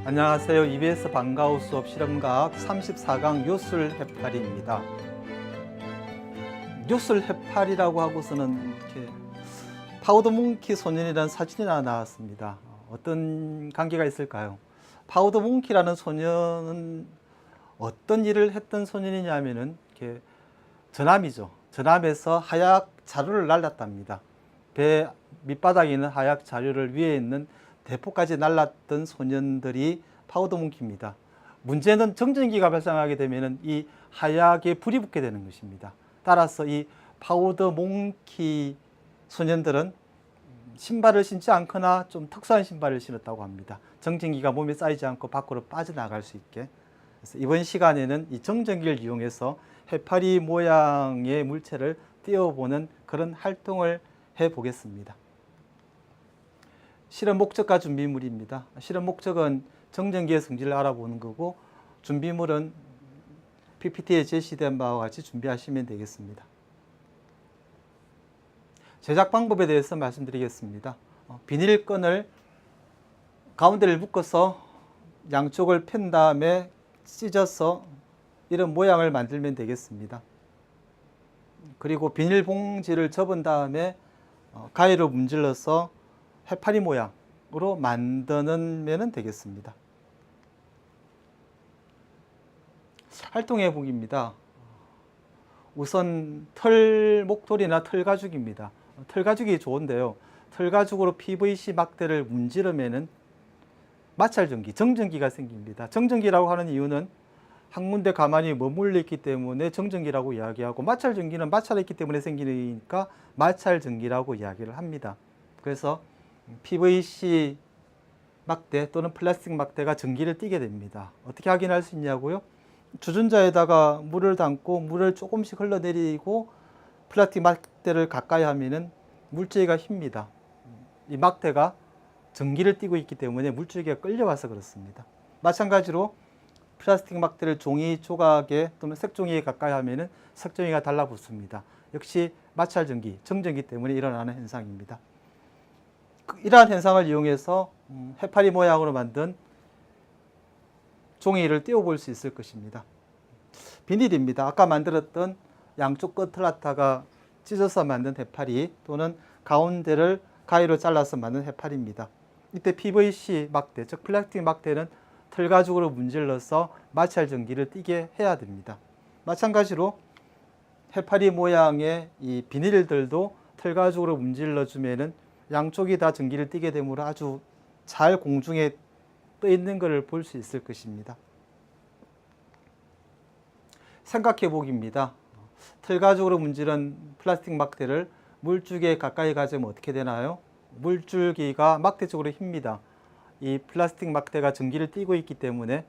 안녕하세요. EBS 방과후 수업 실험과학 34강 요술 해파리입니다. 요술 해파리라고 하고서는 이렇게 파우더 몽키 소년이라는 사진이 하나 나왔습니다. 어떤 관계가 있을까요? 파우더 몽키라는 소년은 어떤 일을 했던 소년이냐면은 이렇게 전함이죠. 전함에서 하약 자루를 날랐답니다. 배 밑바닥에 있는 하약 자루를 위에 있는 대포까지 날랐던 소년들이 파우더 몽키입니다. 문제는 정전기가 발생하게 되면 이 하약에 불이 붙게 되는 것입니다. 따라서 이 파우더 몽키 소년들은 신발을 신지 않거나 좀 특수한 신발을 신었다고 합니다. 정전기가 몸에 쌓이지 않고 밖으로 빠져나갈 수 있게. 그래서 이번 시간에는 이 정전기를 이용해서 해파리 모양의 물체를 띄워보는 그런 활동을 해보겠습니다. 실험 목적과 준비물입니다. 실험 목적은 정전기의 성질을 알아보는 거고, 준비물은 PPT에 제시된 바와 같이 준비하시면 되겠습니다. 제작 방법에 대해서 말씀드리겠습니다. 비닐끈을 가운데를 묶어서 양쪽을 편 다음에 찢어서 이런 모양을 만들면 되겠습니다. 그리고 비닐봉지를 접은 다음에 가위로 문질러서 해파리 모양으로 만드는 되겠습니다. 활동해 보기입니다. 우선 목돌이나 털가죽입니다. 털가죽이 좋은데요. 털가죽으로 PVC 막대를 문지르면은 마찰전기, 정전기가 생깁니다. 정전기라고 하는 이유는 한 군데 가만히 머물러 있기 때문에 정전기라고 이야기하고, 마찰전기는 마찰이 있기 때문에 생기니까 마찰전기라고 이야기를 합니다. 그래서 PVC 막대 또는 플라스틱 막대가 전기를 띠게 됩니다. 어떻게 확인할 수 있냐고요? 주전자에다가 물을 담고 물을 조금씩 흘러내리고 플라스틱 막대를 가까이 하면은 물줄기가 휩니다. 이 막대가 전기를 띠고 있기 때문에 물줄기가 끌려와서 그렇습니다. 마찬가지로 플라스틱 막대를 종이 조각에 또는 색종이에 가까이 하면은 색종이가 달라붙습니다. 역시 마찰전기, 정전기 때문에 일어나는 현상입니다. 이러한 현상을 이용해서 해파리 모양으로 만든 종이를 띄워볼 수 있을 것입니다. 비닐입니다. 아까 만들었던 양쪽 끝을 갖다가 찢어서 만든 해파리, 또는 가운데를 가위로 잘라서 만든 해파리입니다. 이때 PVC 막대, 즉 플라스틱 막대는 털가죽으로 문질러서 마찰 전기를 띠게 해야 됩니다. 마찬가지로 해파리 모양의 이 비닐들도 털가죽으로 문질러 주면은 양쪽이 다 전기를 띠게 되므로 아주 잘 공중에 떠 있는 것을 볼 수 있을 것입니다. 생각해 보기입니다. 털가죽으로 문지른 플라스틱 막대를 물줄기에 가까이 가져면 어떻게 되나요? 물줄기가 막대 쪽으로 휩니다. 이 플라스틱 막대가 전기를 띠고 있기 때문에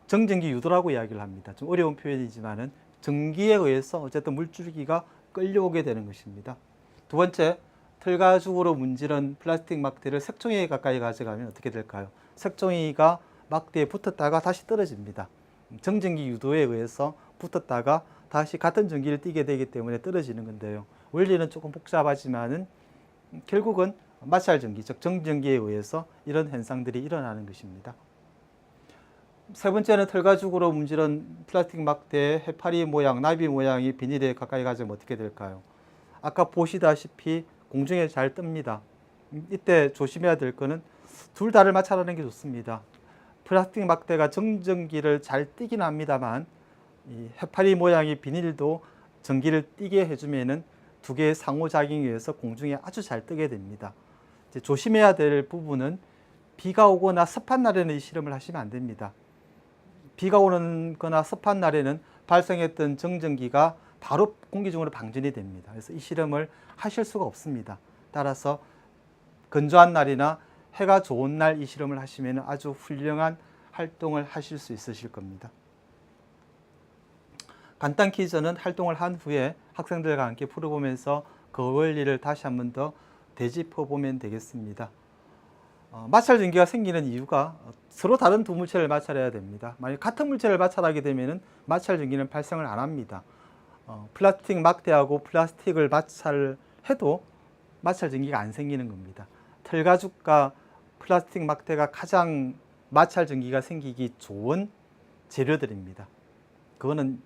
정전기 유도라고 이야기를 합니다. 좀 어려운 표현이지만은 전기에 의해서 어쨌든 물줄기가 끌려오게 되는 것입니다. 두 번째, 털가죽으로 문지른 플라스틱 막대를 색종이에 가까이 가져가면 어떻게 될까요? 색종이가 막대에 붙었다가 다시 떨어집니다. 정전기 유도에 의해서 붙었다가 다시 같은 전기를 띠게 되기 때문에 떨어지는 건데요. 원리는 조금 복잡하지만은 결국은 마찰전기, 즉 정전기에 의해서 이런 현상들이 일어나는 것입니다. 세 번째는 털가죽으로 문지른 플라스틱 막대의 해파리 모양, 나비 모양이 비닐에 가까이 가져면 어떻게 될까요? 아까 보시다시피 공중에 잘 뜹니다. 이때 조심해야 될 거는 둘 다를 마찰하는 게 좋습니다. 플라스틱 막대가 정전기를 잘 띠긴 합니다만, 이 해파리 모양의 비닐도 전기를 띠게 해주면은 두 개의 상호작용에 의해서 공중에 아주 잘 뜨게 됩니다. 이제 조심해야 될 부분은 비가 오거나 습한 날에는 이 실험을 하시면 안 됩니다. 비가 오는 거나 습한 날에는 발생했던 정전기가 바로 공기 중으로 방전이 됩니다. 그래서 이 실험을 하실 수가 없습니다. 따라서 건조한 날이나 해가 좋은 날 이 실험을 하시면 아주 훌륭한 활동을 하실 수 있으실 겁니다. 간단 퀴즈는 활동을 한 후에 학생들과 함께 풀어보면서 그 원리를 다시 한 번 더 되짚어 보면 되겠습니다. 마찰 전기가 생기는 이유가 서로 다른 두 물체를 마찰해야 됩니다. 만약 같은 물체를 마찰하게 되면 마찰 전기는 발생을 안 합니다. 플라스틱 막대하고 플라스틱을 마찰해도 마찰 전기가 안 생기는 겁니다. 털가죽과 플라스틱 막대가 가장 마찰 전기가 생기기 좋은 재료들입니다. 그거는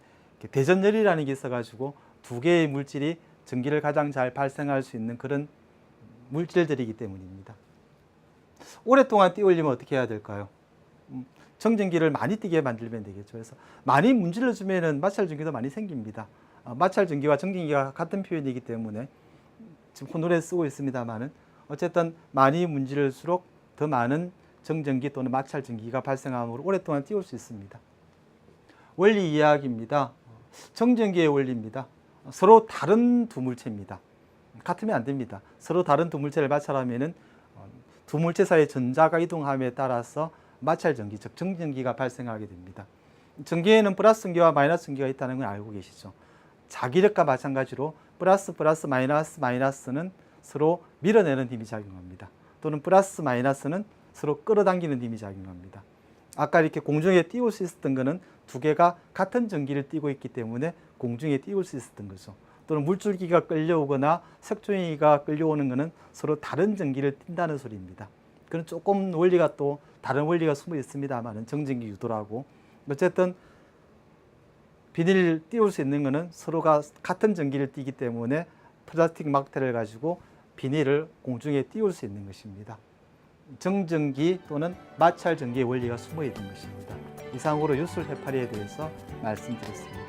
대전열이라는 게 있어가지고 두 개의 물질이 전기를 가장 잘 발생할 수 있는 그런 물질들이기 때문입니다. 오랫동안 띄우려면 어떻게 해야 될까요? 정전기를 많이 띄게 만들면 되겠죠. 그래서 많이 문질러 주면은 마찰 전기도 많이 생깁니다. 마찰 전기와 정전기가 같은 표현이기 때문에 지금 혼돈에 쓰고 있습니다만은 어쨌든 많이 문질럴수록 더 많은 정전기 또는 마찰 전기가 발생함으로 오랫동안 띄울 수 있습니다. 원리 이야기입니다. 정전기의 원리입니다. 서로 다른 두 물체입니다. 같으면 안 됩니다. 서로 다른 두 물체를 마찰하면은 두 물체 사이의 전자가 이동함에 따라서 마찰 전기, 즉 정전기가 발생하게 됩니다. 전기에는 플러스 전기와 마이너스 전기가 있다는 걸 알고 계시죠? 자기력과 마찬가지로 플러스 마이너스는 서로 밀어내는 힘이 작용합니다. 또는 플러스 마이너스는 서로 끌어당기는 힘이 작용합니다. 아까 이렇게 공중에 띄울 수 있었던 것은 두 개가 같은 전기를 띄고 있기 때문에 공중에 띄울 수 있었던 거죠. 또는 물줄기가 끌려오거나 색종이가 끌려오는 것은 서로 다른 전기를 띈다는 소리입니다. 그런 조금 원리가 또 다른 원리가 숨어 있습니다만 정전기 유도라고. 어쨌든 비닐을 띄울 수 있는 것은 서로가 같은 전기를 띠기 때문에 플라스틱 막대를 가지고 비닐을 공중에 띄울 수 있는 것입니다. 정전기 또는 마찰 전기의 원리가 숨어 있는 것입니다. 이상으로 유술 해파리에 대해서 말씀드렸습니다.